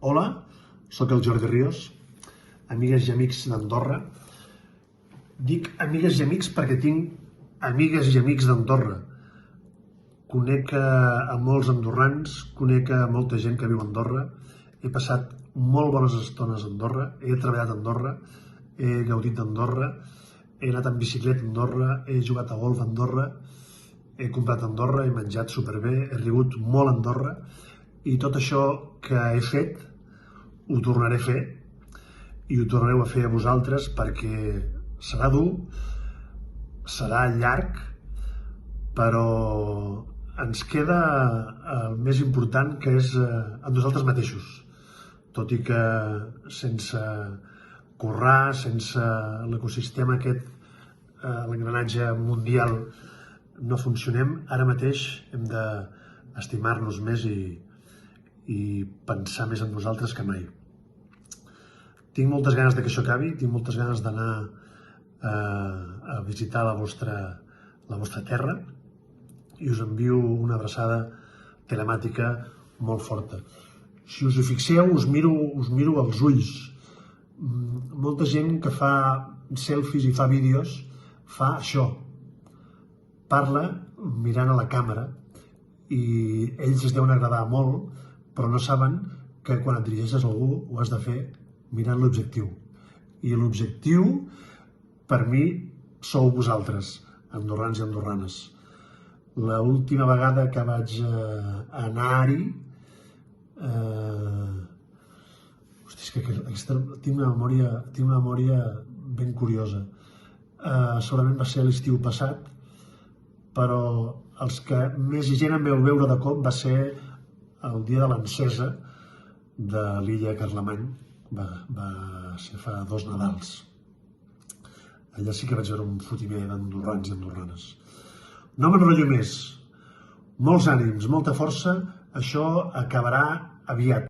Hola, sóc el Jordi Ríos, amigues i amics d'Andorra. Dic amigues i amics perquè tinc amigues i amics d'Andorra. Conec a molts andorrans, conec a molta gent que viu a Andorra. He passat molt bones estones a Andorra, he treballat a Andorra, he gaudit d'Andorra, he anat en bicicleta a Andorra, he jugat a golf a Andorra, he comprat a Andorra, he menjat superbé, he rigut molt a Andorra i tot això que he fet ho tornaré a fer i ho tornareu a fer a vosaltres perquè serà dur, serà llarg, però ens queda el més important, que és amb nosaltres mateixos. Tot i que sense currar, sense l'ecosistema aquest, l'engranatge mundial, no funcionem, ara mateix hem d'estimar-nos més i pensar més en nosaltres que mai. Tinc moltes ganes de que això acabi, tinc moltes ganes d'anar a visitar la vostra terra i us envio una abraçada telemàtica molt forta. Si us hi fixeu, us miro als ulls. Molta gent que fa selfies i fa vídeos fa això. Parla mirant a la càmera i ells es deuen agradar molt, però no saben que quan et dirigeixes a algú ho has de fer mirant l'objectiu. I l'objectiu, per mi, sou vosaltres, andorrans i andorranes. L'última vegada que vaig anar-hi, és que tinc una memòria ben curiosa. Segurament va ser l'estiu passat, però els que més gent em veu veure de cop va ser el dia de l'encesa de l'illa Carlemany. Va ser fa 2 Nadals. Allà sí que vaig veure un fotimer d'andorrans i andorranes. No m'enrotllo més. Molts ànims, molta força. Això acabarà aviat.